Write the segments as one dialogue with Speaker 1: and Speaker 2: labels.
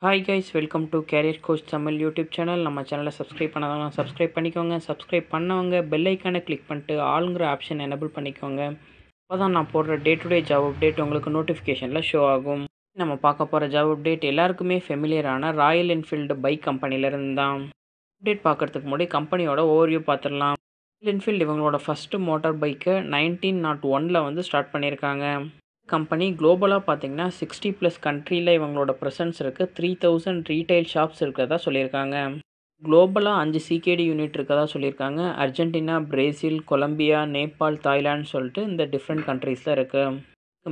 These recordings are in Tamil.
Speaker 1: Hi guys, welcome to carrier coach Tamil YouTube channel. நம்ம சேனலை சப்ஸ்கிரைப் பண்ணாதவங்க சப்ஸ்கிரைப் பண்ணிக்கோங்க. சப்ஸ்கிரைப் பண்ணவங்க பெல் ஐக்கானை கிளிக் பண்ணிட்டு ஆளுங்கிற ஆப்ஷன் எனபிள் பண்ணிக்கோங்க. அப்போ தான் நான் போடுற day to day job update உங்களுக்கு நோட்டிஃபிகேஷனில் ஷோ ஆகும். நம்ம பார்க்க போகிற ஜாப் அப்டேட் எல்லாருக்குமே ஃபெமிலியரான ராயல் என்ஃபீல்டு பைக் கம்பெனிலேருந்து தான். அப்டேட் பார்க்குறதுக்கு முன்னாடி கம்பெனியோட ஓவர்வியூ பார்த்துடலாம். ராயல் என்ஃபீல்டு இவங்களோட ஃபஸ்ட்டு மோட்டார் பைக்கை 1901 வந்து ஸ்டார்ட் பண்ணியிருக்காங்க. கம்பெனி குளோபலாக பார்த்தீங்கன்னா 60+ கண்ட்ரியில் இவங்களோட ப்ரெசன்ஸ் இருக்குது. 3000 ரீட்டைல் ஷாப்ஸ் இருக்கிறதா சொல்லியிருக்காங்க. குளோபலாக 5 சிகேடி யூனிட் இருக்கிறதா சொல்லியிருக்காங்க. Argentina, Brazil, Colombia, Nepal, Thailand சொல்லிட்டு இந்த டிஃப்ரெண்ட் கண்ட்ரீஸில் இருக்குது.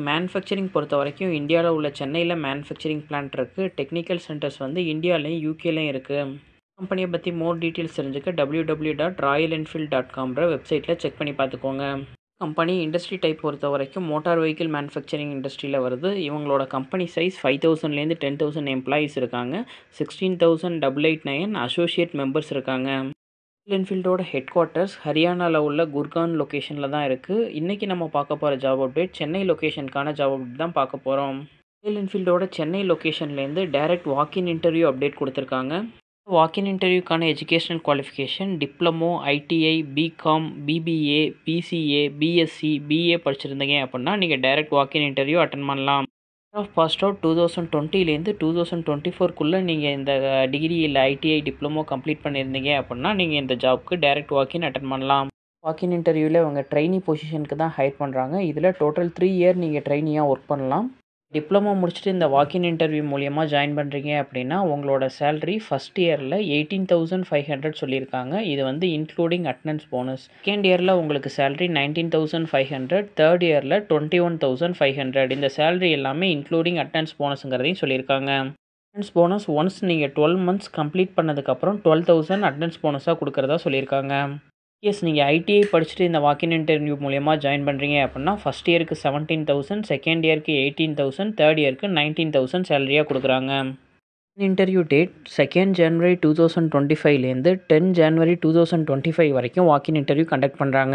Speaker 1: மேனுஃபேக்சரிங் பொறுத்த வரைக்கும் இந்தியாவில் உள்ள சென்னையில் மேனுஃபேக்சரிங் பிளான்ட் இருக்குது. டெக்னிக்கல் சென்டர்ஸ் வந்து இந்தியாவிலையும் யூகேலையும் இருக்குது. கம்பெனியை பற்றி மோர் டீட்டெயில்ஸ் தெரிஞ்சுக்க www.royalenfield.com வெப்சைட்டில் செக் பண்ணி பார்த்துக்கோங்க. கம்பெனி இண்டஸ்ட்ரி டைப் பொறுத்த வரைக்கும் மோட்டார் வெஹிக்கிள் மேனுஃபேக்சரிங் இண்டஸ்ட்ரியில் வருது. இவங்களோட கம்பெனி சைஸ் 5000லேருந்து 10,000 எம்ப்ளாயீஸ் இருக்காங்க. 16,889 அசோசியேட் மெம்பர்ஸ் இருக்காங்க. ராயல் என்ஃபீல்டோட ஹெட் குவார்ட்டர்ஸ் ஹரியானாவில் உள்ள குர்கான் லொக்கேஷனில் தான் இருக்குது. இன்றைக்கி நம்ம பார்க்க போகிற ஜாப் அப்டேட் சென்னை லொக்கேஷனுக்கான ஜாப் அப்டேட் தான் பார்க்க போகிறோம். ராயல் என்ஃபீல்டோட சென்னை லொக்கேஷன்லேருந்து டைரக்ட் வாக்கின் இன்டர்வியூ அப்டேட் கொடுத்துருக்காங்க. வாக்கின் இன்டர்வியூக்கான educational qualification diploma, ITI, BCom, BBA, BCA, BSc, BA படிச்சிருந்தீங்க அப்படின்னா நீங்கள் டைரக்ட் வாக்கின் இன்டர்வியூ அட்டன் பண்ணலாம். பாஸ்ட் அவுட் 2020லேருந்து 2024க்குள்ளே நீங்கள் இந்த டிகிரி இல்லை ஐடிஐ, டிப்ளமோ கம்ப்ளீட் பண்ணியிருந்தீங்க அப்படின்னா நீங்கள் இந்த ஜாப்க்கு டைரக்ட் வாக்கின் அட்டன் பண்ணலாம். வாக்கின் இன்டர்வியூவில் அவங்க ட்ரெயினி பொசிஷனுக்கு தான் ஹையர் பண்ணுறாங்க. இதில் டோட்டல் 3 இயர் நீங்கள் ட்ரெயினியாக ஒர்க் பண்ணலாம். டிப்ளமோ முடிச்சுட்டு இந்த வாக்கின் இன்டர்வியூ மூலிமா ஜாயின் பண்ணுறீங்க அப்படின்னா உங்களோட சேலரி ஃபஸ்ட் இயரில் 18,500 சொல்லியிருக்காங்க. இது வந்து இன்க்ளூடிங் அட்டனன்ஸ் போனஸ். செகண்ட் இயரில் உங்களுக்கு சேலரி 19,500, தேர்ட் இயரில் 21,500. இந்த சேலரி எல்லாமே இன்க்ளூடிங் அட்டனன்ஸ் போனஸுங்கிறதையும் சொல்லியிருக்காங்க. அட்டனன்ஸ் போனஸ் ஒன்ஸ் நீங்கள் 12 மந்த்ஸ் கம்ப்ளீட் பண்ணதுக்கப்புறம் 12,000 அட்டனன்ஸ் போனஸாக கொடுக்குறதா சொல்லியிருக்காங்க. நீங்கள் ஐடிஐ படிச்சுட்டு இந்த வாக்கின் இன்டர்வியூ மூலயமா ஜாயின் பண்ணுறீங்க அப்படின்னா ஃபஸ்ட் இயருக்கு 17,000, செகண்ட் இயருக்கு 18,000, தேர்ட் இயருக்கு 19,000 சேலரியாக கொடுக்குறாங்க. இன்டர்வியூ டேட் 2 ஜனவரி 2025லேருந்து 10 ஜனவரி 2025 வரைக்கும் வாக்கின் இன்டர்வியூ கண்டக்ட் பண்ணுறாங்க.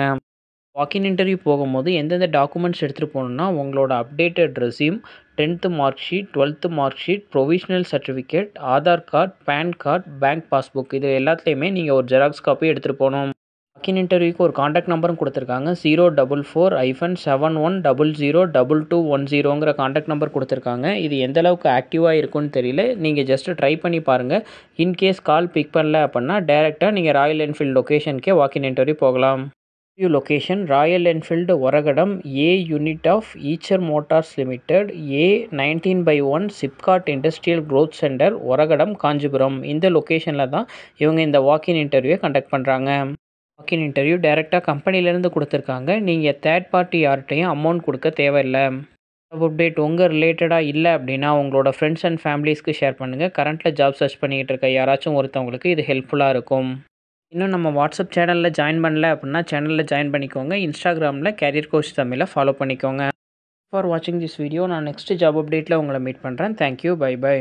Speaker 1: வாக்கின் இன்டர்வியூ போகும்போது எந்தெந்த டாக்குமெண்ட்ஸ் எடுத்துகிட்டு போகணுன்னா உங்களோட updated resume, 10th mark sheet, 12th mark sheet, provisional certificate, Aadhaar card, PAN card, bank passbook, இது எல்லாத்துலேயுமே நீங்கள் ஒரு ஜெராக்ஸ் காப்பி எடுத்துகிட்டு போகணும். வாக்கின் இன்டர்வியூக்கு ஒரு காண்டாக்ட் நம்பரும் கொடுத்துருக்காங்க. 044-71002210 காண்டாக்ட் நம்பர் கொடுத்துருக்காங்க. இது எந்த அளவுக்கு ஆக்டிவாக இருக்குன்னு தெரியல. நீங்கள் ஜஸ்ட்டு ட்ரை பண்ணி பாருங்கள். இன்கேஸ் கால் பிக் பண்ணல அப்படின்னா டேரெக்டாக நீங்கள் ராயல் என்ஃபீல்டு லொக்கேஷனுக்கே வாக்கின் இன்டர்வியூ போகலாம். Interview location Royal Enfield Oragadam, a unit of Eicher Motors Limited, A19/1 SIPCOT industrial growth centre, Oragadam, Kanchipuram. இந்த லொக்கேஷனில் தான் இவங்க இந்த வாக்கின் இன்டர்வியூவை கண்டக்ட் பண்ணுறாங்க. வாக்கின் இன்டர்வியூ டைரெக்டாக கம்பெனிலேருந்து கொடுத்துருக்காங்க. நீங்கள் தேர்ட் பார்ட்டி யார்கிட்டையும் அமௌண்ட் கொடுக்க தேவையில்லை. ஜாப் அப்டேட் உங்கள் ரிலேட்டடாக இல்லை அப்படின்னா உங்களோட ஃப்ரெண்ட்ஸ் அண்ட் ஃபேமிலிஸ்க்கு ஷேர் பண்ணுங்கள். கரண்ட்டில் ஜாப் சர்ச் பண்ணிக்கிட்டு இருக்க யாராச்சும் ஒருத்தவங்களுக்கு இது ஹெல்ப்ஃபுல்லாக இருக்கும். இன்னும் நம்ம வாட்ஸ்அப் சேனலில் ஜாயின் பண்ணல அப்படின்னா சேனலில் ஜாயின் பண்ணிக்கோங்க. இன்ஸ்டாகிராமில் கேரியர் கோச் தமிழை ஃபாலோ பண்ணிக்கோங்க. ஃபார் வாட்சிங் திஸ் வீடியோ. நான் நெக்ஸ்ட் ஜாப் அப்டேட்டில் உங்களை மீட் பண்ணுறேன். Thank you, bye by.